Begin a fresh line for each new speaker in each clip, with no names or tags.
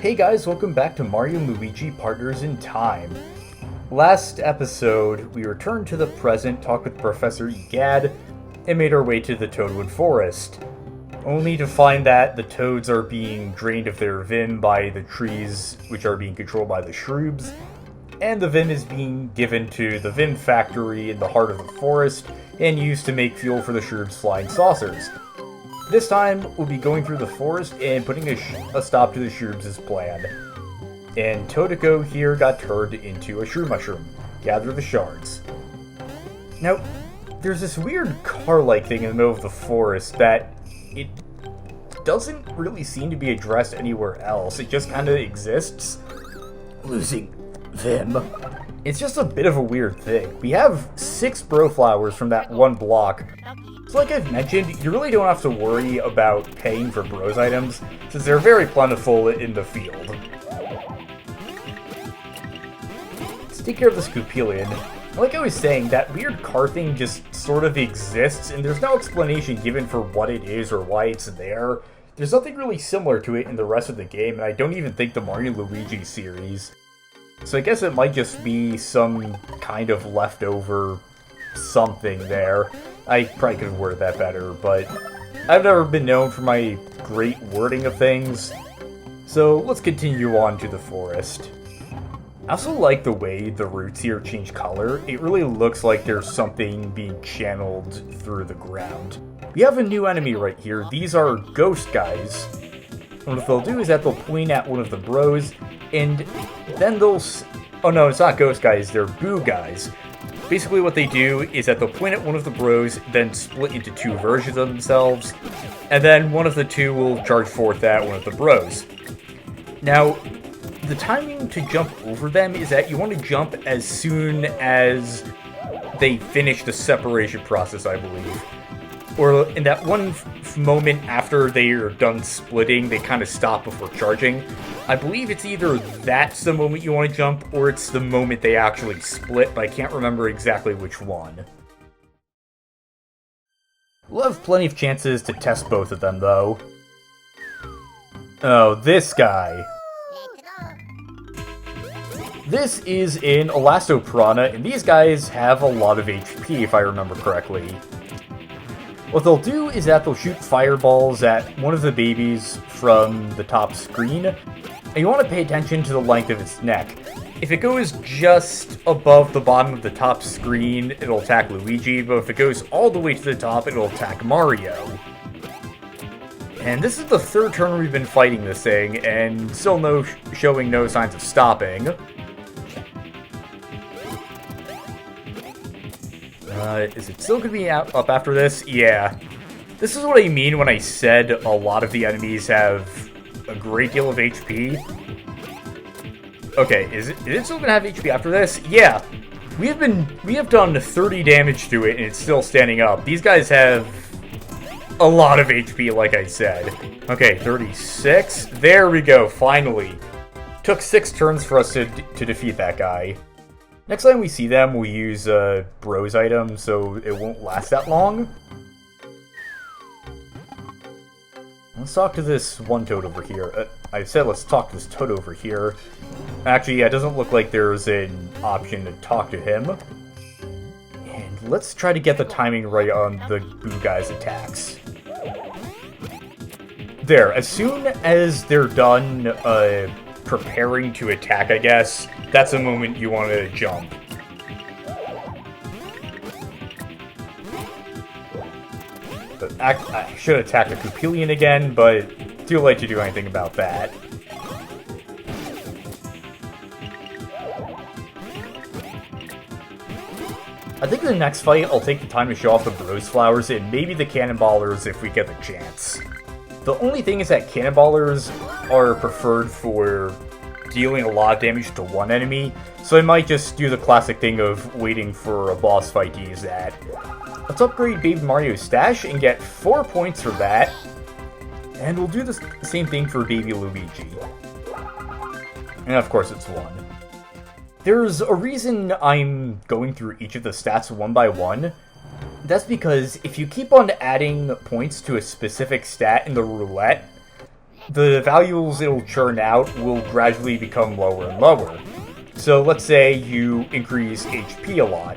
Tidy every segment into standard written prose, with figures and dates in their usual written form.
Hey guys, welcome back to Mario & Luigi Partners in Time. Last episode, we returned to the present, talked with Professor Egad, and made our way to the Toadwood Forest. Only to find that the toads are being drained of their Vim by the trees, which are being controlled by the shrubs, and the Vim is being given to the Vim Factory in the heart of the forest, and used to make fuel for the shrubs' flying saucers. This time, we'll be going through the forest and putting a stop to the shrubs as planned. And Totoko here got turned into a shroom mushroom. Gather the shards. Now, there's this weird car-like thing in the middle of the forest that it doesn't really seem to be addressed anywhere else. It just kind of exists. Losing Vim. It's just a bit of a weird thing. We have 6 bro flowers from that one block. So like I've mentioned, you really don't have to worry about paying for bros items, since they're very plentiful in the field. Let's take care of this Coupelian. Like I was saying, that weird car thing just sort of exists, and there's no explanation given for what it is or why it's there. There's nothing really similar to it in the rest of the game, and I don't even think the Mario & Luigi series. So I guess it might just be some kind of leftover something there. I probably could have worded that better, but I've never been known for my great wording of things. So let's continue on to the forest. I also like the way the roots here change color. It really looks like there's something being channeled through the ground. We have a new enemy right here. These are ghost guys. And what they'll do is that they'll point at one of the bros, and then they'll... Oh no, it's not ghost guys, they're boo guys. Basically what they do is that they'll point at one of the bros, then split into 2 versions of themselves, and then one of the 2 will charge forth at one of the bros. Now, the timing to jump over them is that you want to jump as soon as they finish the separation process, I believe. Or in that one moment after they are done splitting, they kind of stop before charging. I believe it's either that's the moment you want to jump, or it's the moment they actually split, but I can't remember exactly which one. We'll have plenty of chances to test both of them, though. Oh, this guy. This is an Elasto Piranha, and these guys have a lot of HP, if I remember correctly. What they'll do is that they'll shoot fireballs at one of the babies from the top screen, and you want to pay attention to the length of its neck. If it goes just above the bottom of the top screen, it'll attack Luigi, but if it goes all the way to the top, it'll attack Mario. And this is the 3rd turn we've been fighting this thing, and still showing no signs of stopping. Is it still going to be up after this? Yeah. This is what I mean when I said a lot of the enemies have a great deal of HP. Okay, is it still going to have HP after this? Yeah. We have done 30 damage to it and it's still standing up. These guys have a lot of HP, like I said. Okay, 36. There we go, finally. Took 6 turns for us to defeat that guy. Next time we see them, we'll use Bros item, so it won't last that long. Let's talk to this one toad over here. I said let's talk to this toad over here. Actually, yeah, it doesn't look like there's an option to talk to him. And let's try to get the timing right on the boo guy's attacks. There, as soon as they're done preparing to attack, I guess, that's the moment you want to jump. But I should attack the Coupelian again, but too late to do anything about that. I think in the next fight, I'll take the time to show off the Bros Flowers and maybe the Cannonballers if we get the chance. The only thing is that Cannonballers are preferred for dealing a lot of damage to one enemy, so I might just do the classic thing of waiting for a boss fight to use that. Let's upgrade Baby Mario's stash and get 4 points for that, and we'll do the same thing for Baby Luigi. And of course it's 1. There's a reason I'm going through each of the stats one by one. That's because if you keep on adding points to a specific stat in the roulette, the values it'll churn out will gradually become lower and lower. So let's say you increase HP a lot.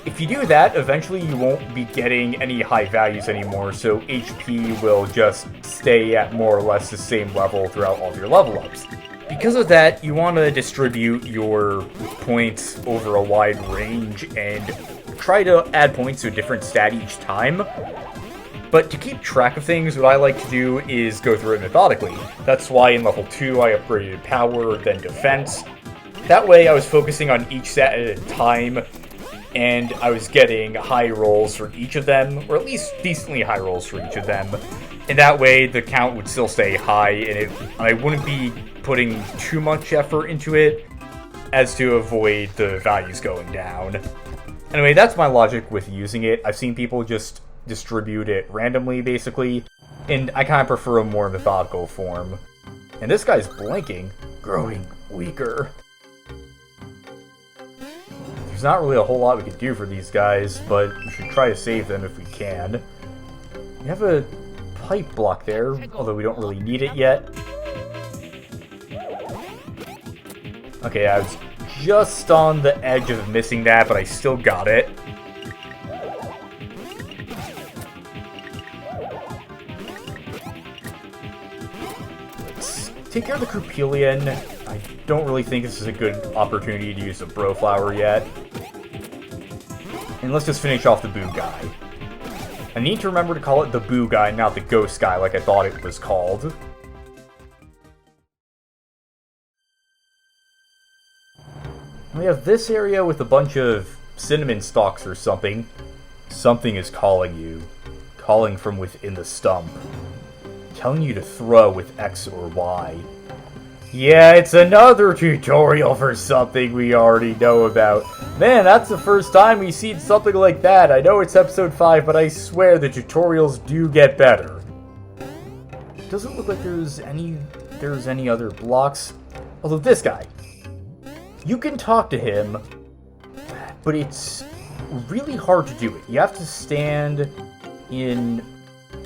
If you do that, eventually you won't be getting any high values anymore, so HP will just stay at more or less the same level throughout all of your level ups. Because of that, you want to distribute your points over a wide range and try to add points to a different stat each time. But to keep track of things, what I like to do is go through it methodically. That's why in level 2 I upgraded power, then defense. That way I was focusing on each stat at a time, and I was getting high rolls for each of them, or at least decently high rolls for each of them. And that way the count would still stay high, and I wouldn't be putting too much effort into it as to avoid the values going down. Anyway, that's my logic with using it. I've seen people just distribute it randomly, basically, and I kind of prefer a more methodical form. And this guy's blinking, growing weaker. There's not really a whole lot we could do for these guys, but we should try to save them if we can. We have a pipe block there, although we don't really need it yet. Okay, I was just on the edge of missing that, but I still got it. Let's take care of the Croupielian. I don't really think this is a good opportunity to use the Bro Flower yet. And let's just finish off the Boo guy. I need to remember to call it the Boo guy, not the Ghost guy like I thought it was called. We have this area with a bunch of cinnamon stalks or something. Something is calling you. Calling from within the stump. Telling you to throw with X or Y. Yeah, it's another tutorial for something we already know about. Man, that's the first time we've seen something like that. I know it's episode 5, but I swear the tutorials do get better. Doesn't look like there's any other blocks. Although this guy. You can talk to him, but it's really hard to do it. You have to stand in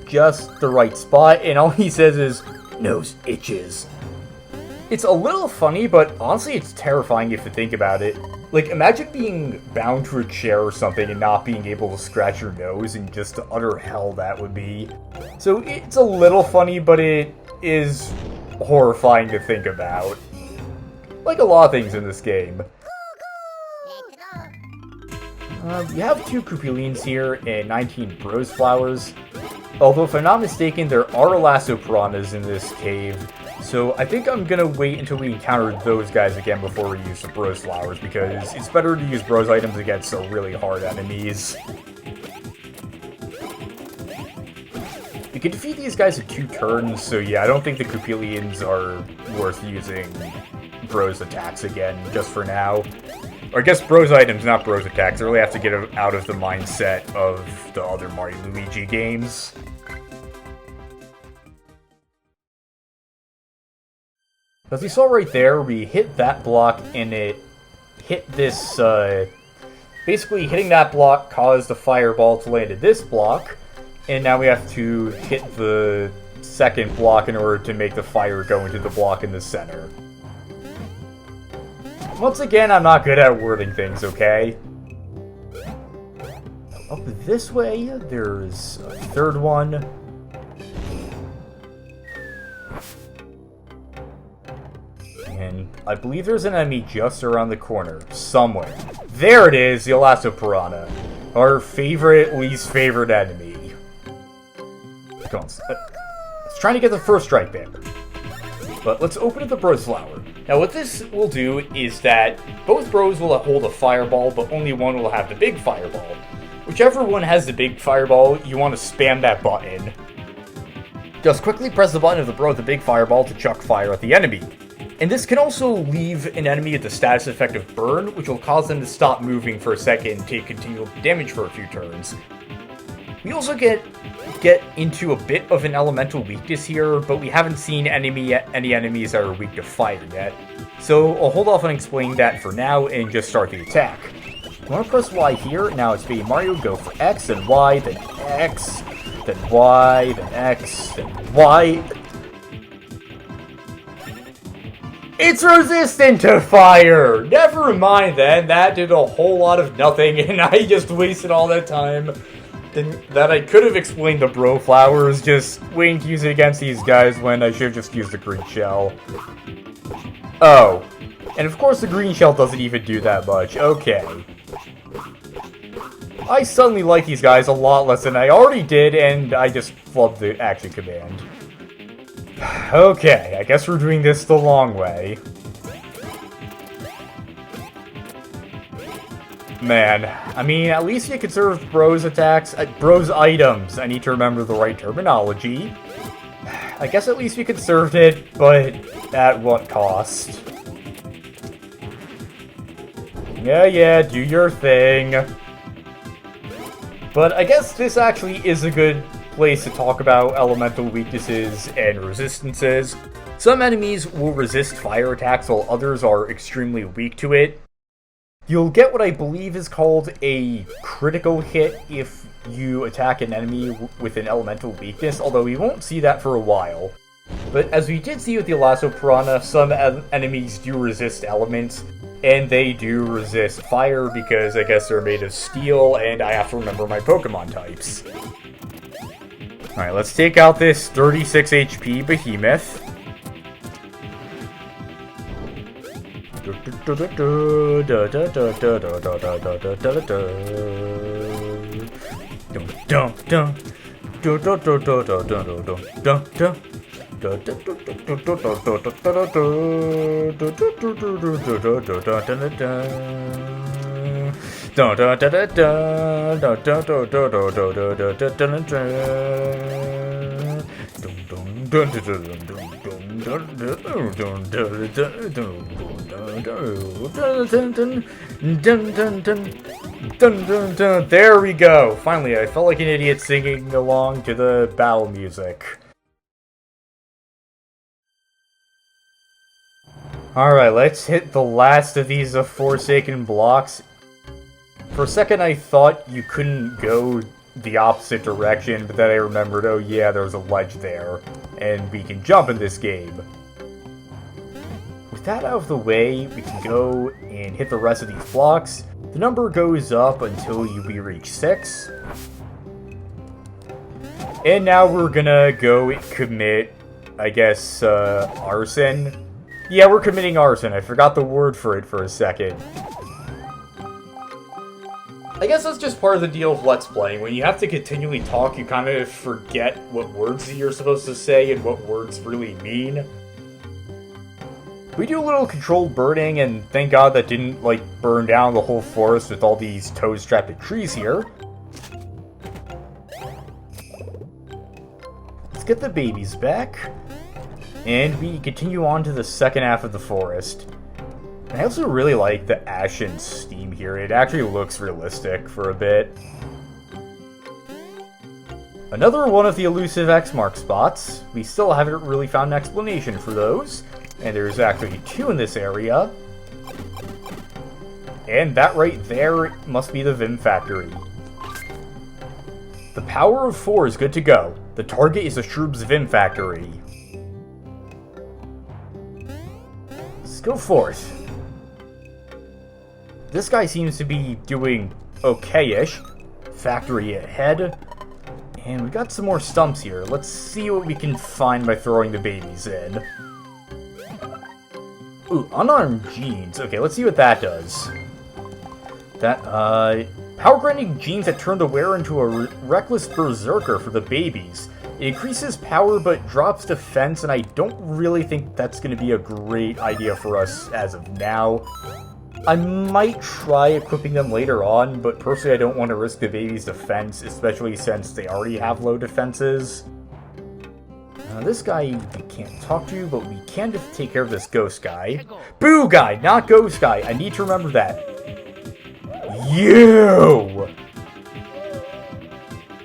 just the right spot, and all he says is, "Nose itches." It's a little funny, but honestly it's terrifying if you think about it. Like, imagine being bound to a chair or something and not being able to scratch your nose, and just the utter hell that would be. So it's a little funny, but it is horrifying to think about. Like a lot of things in this game. You have 2 Croupielians here and 19 Bros Flowers. Although if I'm not mistaken, there are Lasso Piranhas in this cave. So I think I'm gonna wait until we encounter those guys again before we use the Bros Flowers, because it's better to use Bros items against the really hard enemies. You can defeat these guys in 2 turns, so yeah, I don't think the Croupielians are worth using Bros attacks again, just for now. Or I guess Bros items, not Bros attacks. I really have to get out of the mindset of the other Mario Luigi games. As we saw right there, we hit that block and it hit this, basically hitting that block caused the fireball to land at this block, and now we have to hit the second block in order to make the fire go into the block in the center. Once again, I'm not good at wording things, okay? Up this way, there's a third one. And I believe there's an enemy just around the corner, somewhere. There it is, the Lasso Piranha. Our favorite, least favorite enemy. Come on, let's try to get the first strike there. But let's open up the Bros Flower. Now what this will do is that both Bros will hold a fireball, but only one will have the big fireball. Whichever one has the big fireball, you want to spam that button. Just quickly press the button of the Bro with the big fireball to chuck fire at the enemy. And this can also leave an enemy at the status effect of burn, which will cause them to stop moving for a second and take continual damage for a few turns. We also get into a bit of an elemental weakness here, but we haven't seen any enemies that are weak to fire yet. So I'll hold off on explaining that for now and just start the attack. You want to press Y here. Now it's Baby Mario, go for X, then Y, then X, then Y, then X, then Y. It's resistant to fire! Never mind then, that did a whole lot of nothing, and I just wasted all that time that I could have explained the bro flowers, just waiting to use it against these guys when I should have just used the green shell. Oh. And of course the green shell doesn't even do that much. Okay. I suddenly like these guys a lot less than I already did, and I just flubbed the action command. Okay, I guess we're doing this the long way. Man, I mean, at least you conserve Bro's attacks, Bro's items. I need to remember the right terminology. I guess at least we conserved it, but at what cost? Yeah, do your thing. But I guess this actually is a good place to talk about elemental weaknesses and resistances. Some enemies will resist fire attacks while others are extremely weak to it. You'll get what I believe is called a critical hit if you attack an enemy with an elemental weakness, although we won't see that for a while. But as we did see with the Lasso Piranha, some enemies do resist elements, and they do resist fire because I guess they're made of steel, and I have to remember my Pokemon types. Alright, let's take out this 36 HP behemoth. There we go! Finally, I felt like an idiot singing along to the battle music. Alright, let's hit the last of these Forsaken blocks. For a second I thought you couldn't go the opposite direction, but then I remembered, oh yeah, there's a ledge there, and we can jump in this game. With that out of the way, we can go and hit the rest of these blocks. The number goes up until we reach 6. And now we're gonna go and commit, I guess, arson. Yeah, we're committing arson. I forgot the word for it for a second. I guess that's just part of the deal of Let's Playing. When you have to continually talk, you kind of forget what words you're supposed to say and what words really mean. We do a little controlled burning, and thank God that didn't, like, burn down the whole forest with all these toads trapped in trees here. Let's get the babies back. And we continue on to the second half of the forest. I also really like the ash and steam here. It actually looks realistic for a bit. Another one of the elusive X-mark spots. We still haven't really found an explanation for those. And there's actually 2 in this area. And that right there must be the Vim Factory. The power of 4 is good to go. The target is the Shroob's Vim Factory. Let's go forth. This guy seems to be doing okay-ish. Factory ahead. And we got some more stumps here. Let's see what we can find by throwing the babies in. Ooh, unarmed jeans. Okay, let's see what that does. That, power-granting jeans that turn the wearer into a reckless berserker for the babies. It increases power but drops defense, and I don't really think that's going to be a great idea for us as of now. I might try equipping them later on, but personally I don't want to risk the baby's defense, especially since they already have low defenses. This guy we can't talk to, but we can just take care of this ghost guy. Boo guy, not ghost guy. I need to remember that. You!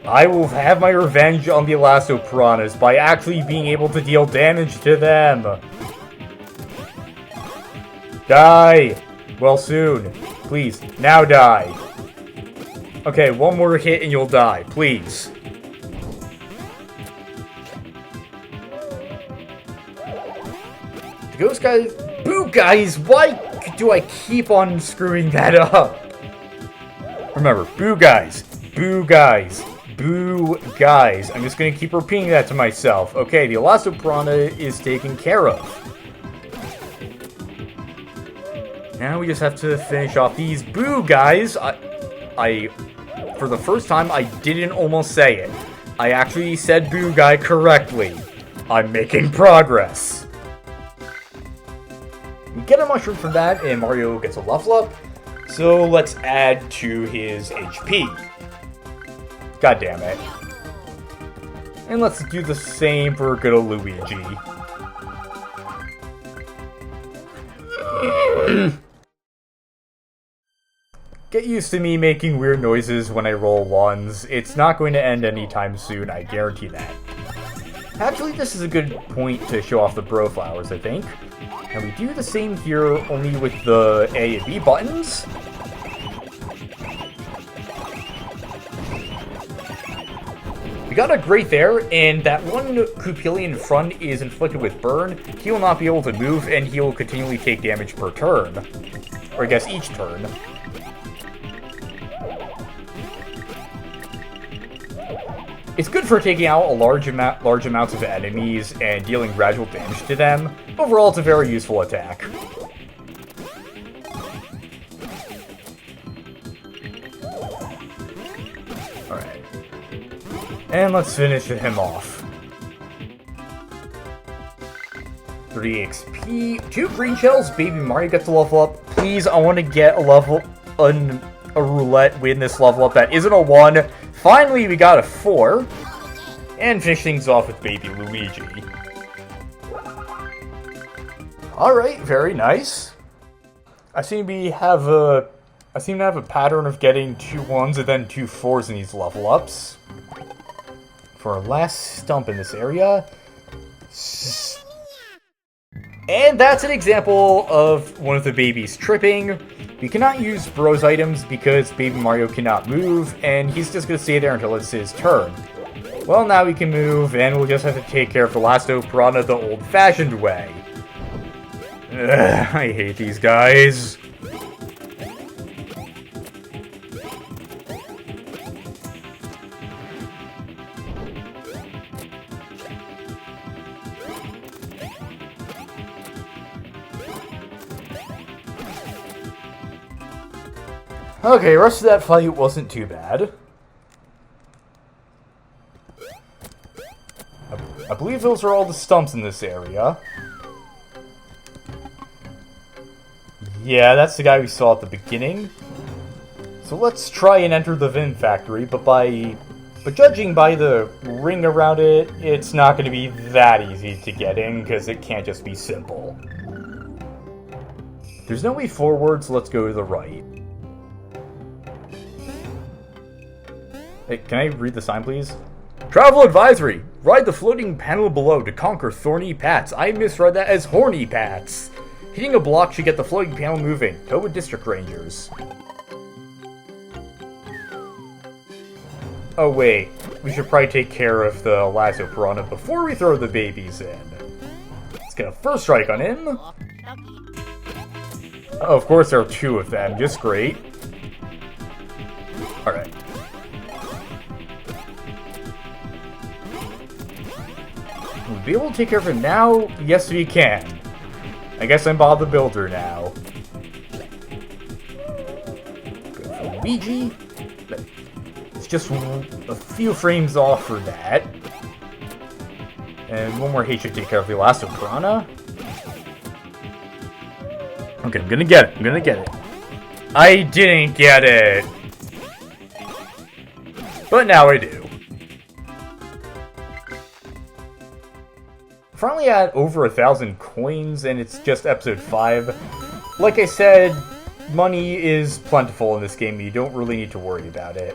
I will have my revenge on the Lasso Piranhas by actually being able to deal damage to them. Die! Well, soon. Please, now die. Okay, one more hit and you'll die. Please. Ghost guys, boo guys, why do I keep on screwing that up? Remember, boo guys, boo guys, boo guys. I'm just gonna keep repeating that to myself. Okay, the Elasto Piranha is taken care of. Now we just have to finish off these boo guys. I for the first time, I didn't almost say it. I actually said boo guy correctly. I'm making progress. We get a mushroom from that, and Mario gets a level up. So let's add to his HP. God damn it. And let's do the same for good old Luigi. Get used to me making weird noises when I roll ones. It's not going to end anytime soon, I guarantee that. Actually, this is a good point to show off the bro flowers, I think. And we do the same here, only with the A and B buttons. We got a great there, and that one Coupelian in front is inflicted with burn. He will not be able to move, and he will continually take damage per turn. Or I guess each turn. It's good for taking out large amounts of enemies and dealing gradual damage to them. Overall, it's a very useful attack. Alright. And let's finish him off. 3 XP, 2 green shells, Baby Mario gets a level up. Please, I want to get a roulette win this level up that isn't a 1. Finally, we got a 4. And finish things off with Baby Luigi. Alright, very nice. I seem to have a pattern of getting 2 1s and then 2 4s in these level ups. For our last stump in this area. And that's an example of one of the babies tripping. We cannot use Bros items because Baby Mario cannot move, and he's just going to stay there until it's his turn. Well, now we can move, and we'll just have to take care of the Elasto Piranha the old-fashioned way. Ugh, I hate these guys. Okay, the rest of that fight wasn't too bad. I believe those are all the stumps in this area. Yeah, that's the guy we saw at the beginning. So let's try and enter the Vim Factory, but judging by the ring around it, it's not going to be that easy to get in, because it can't just be simple. There's no way forward, so let's go to the right. Hey, can I read the sign, please? Travel advisory! Ride the floating panel below to conquer thorny paths. I misread that as horny paths. Hitting a block should get the floating panel moving. Toadwood District Rangers. Oh wait, we should probably take care of the Elasto Piranha before we throw the babies in. Let's get a first strike on him. Oh, of course there are 2 of them, just great. Alright. We'll be able to take care of him now? Yes, we can. I guess I'm Bob the Builder now. Good for Luigi. It's just a few frames off for that. And one more hit should take care of the Elasto Piranha. Okay, I'm gonna get it. I'm gonna get it. I didn't get it! But now I do. Finally at over 1,000 coins, and it's just episode 5. Like I said, money is plentiful in this game. You don't really need to worry about it.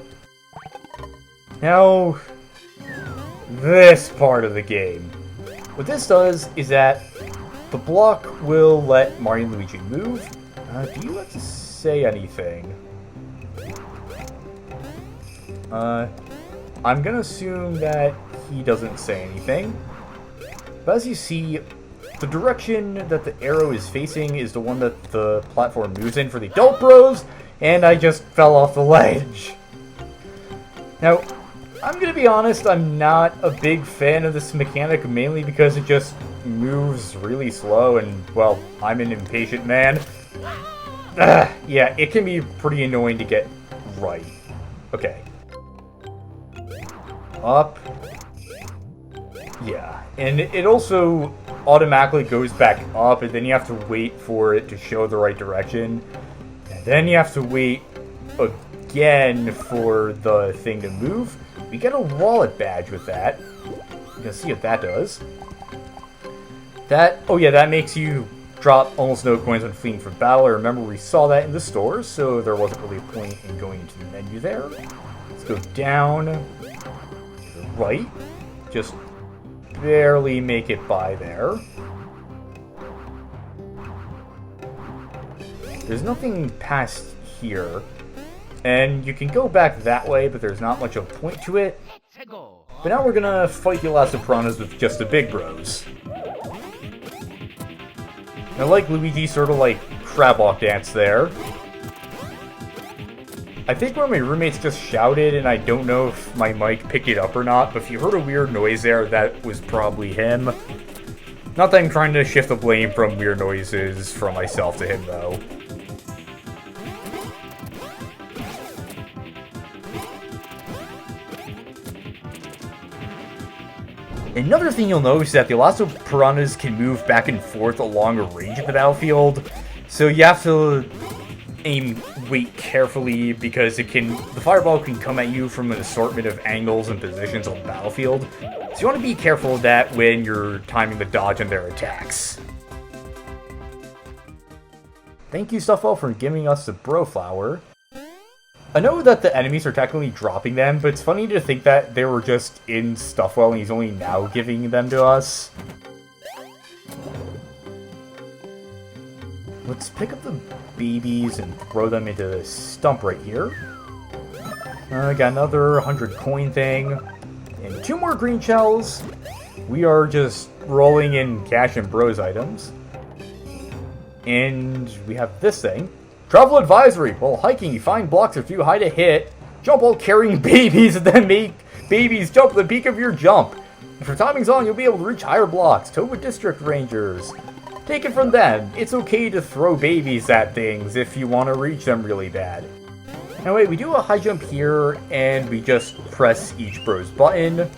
Now, this part of the game. What this does is that the block will let Mario and Luigi move. Do you have to say anything? I'm gonna assume that he doesn't say anything. But as you see, the direction that the arrow is facing is the one that the platform moves in for the adult bros, and I just fell off the ledge. Now, I'm gonna be honest, I'm not a big fan of this mechanic, mainly because it just moves really slow, and, well, I'm an impatient man. Yeah, it can be pretty annoying to get right. Okay. Up. Yeah, and it also automatically goes back up, and then you have to wait for it to show the right direction. And then you have to wait again for the thing to move. We get a wallet badge with that. You can see what that does. Oh yeah, that makes you drop almost no coins when fleeing from battle. I remember we saw that in the stores, so there wasn't really a point in going into the menu there. Let's go down to the right. Just barely make it by there. There's nothing past here. And you can go back that way, but there's not much of a point to it. But now we're gonna fight the Elastic Piranhas with just the big bros. I like Luigi's sort of like crab walk dance there. I think one of my roommates just shouted, and I don't know if my mic picked it up or not, but if you heard a weird noise there, that was probably him. Not that I'm trying to shift the blame from weird noises from myself to him, though. Another thing you'll notice is that the Elastic Piranhas can move back and forth along a range of the battlefield, so you have to wait carefully because the fireball can come at you from an assortment of angles and positions on the battlefield. So you want to be careful of that when you're timing the dodge on their attacks. Thank you, Stuffwell, for giving us the Bro Flower. I know that the enemies are technically dropping them, but it's funny to think that they were just in Stuffwell and he's only now giving them to us. Let's pick up the babies and throw them into this stump right here. Got another 100 coin thing. And 2 more green shells. We are just rolling in cash and bros items. And we have this thing. Travel advisory. While hiking, you find blocks if you hide a hit. Jump while carrying babies and then make babies jump at the peak of your jump. If your timing's on, you'll be able to reach higher blocks. Toadwood District Rangers. Take it from them. It's okay to throw babies at things if you want to reach them really bad. Now wait, we do a high jump here, and we just press each bro's button.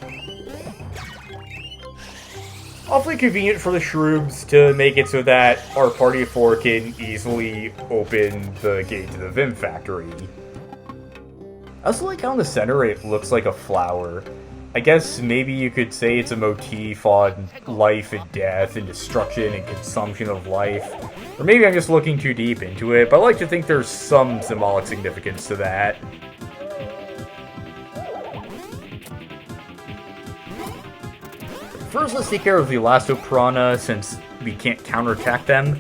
Awfully convenient for the shrooms to make it so that our party of 4 can easily open the gate to the Vim Factory. I also like how in the center it looks like a flower. I guess maybe you could say it's a motif on life and death and destruction and consumption of life. Or maybe I'm just looking too deep into it, but I like to think there's some symbolic significance to that. First, let's take care of the Elastic Piranha, since we can't counterattack them.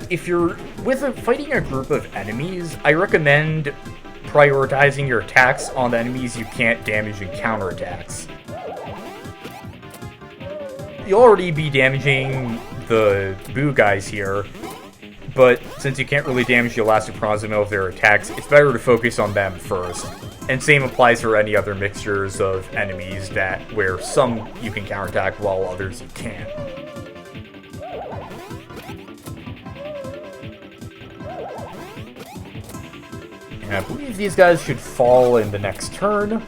If you're fighting a group of enemies, I recommend prioritizing your attacks on the enemies you can't damage in counterattacks. You'll already be damaging the Boo guys here, but since you can't really damage the Elastic Piranhas in the middle of their attacks, it's better to focus on them first. And same applies for any other mixtures of enemies where some you can counterattack while others you can't. And I believe these guys should fall in the next turn.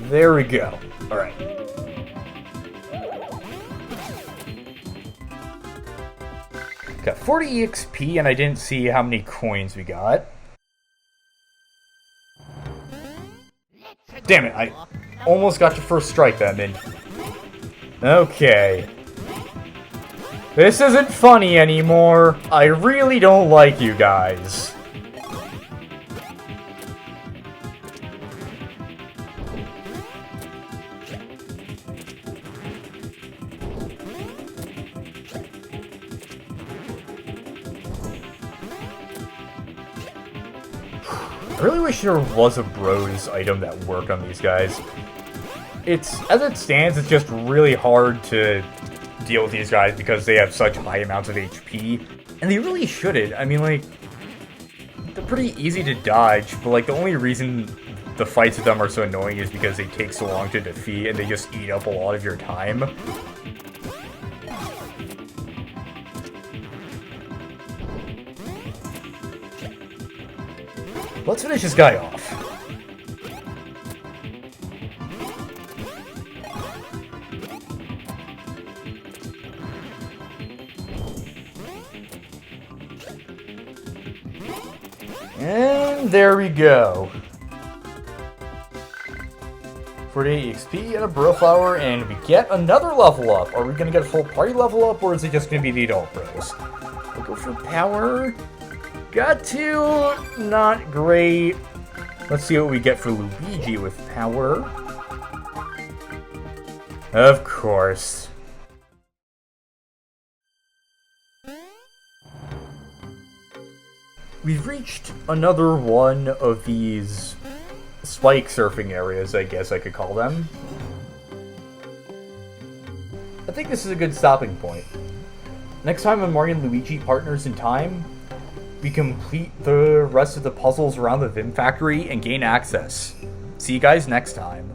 There we go. Alright. Got 40 EXP, and I didn't see how many coins we got. Damn it, I almost got your first strike then, and... Okay. This isn't funny anymore. I really don't like you guys. I really wish there was a bros item that worked on these guys. As it stands, it's just really hard to deal with these guys because they have such high amounts of HP. And they really shouldn't. I mean, like, they're pretty easy to dodge, but, like, the only reason the fights with them are so annoying is because they take so long to defeat and they just eat up a lot of your time. Let's finish this guy off. And there we go. 48 XP and a bro flower, and we get another level up. Are we gonna get a full party level up, or is it just gonna be the adult bros? We'll go for power. Got to. Not great. Let's see what we get for Luigi with power. Of course. We've reached another one of these spike surfing areas, I guess I could call them. I think this is a good stopping point. Next time on Mario and Luigi Partners in Time, we complete the rest of the puzzles around the Vim Factory and gain access. See you guys next time.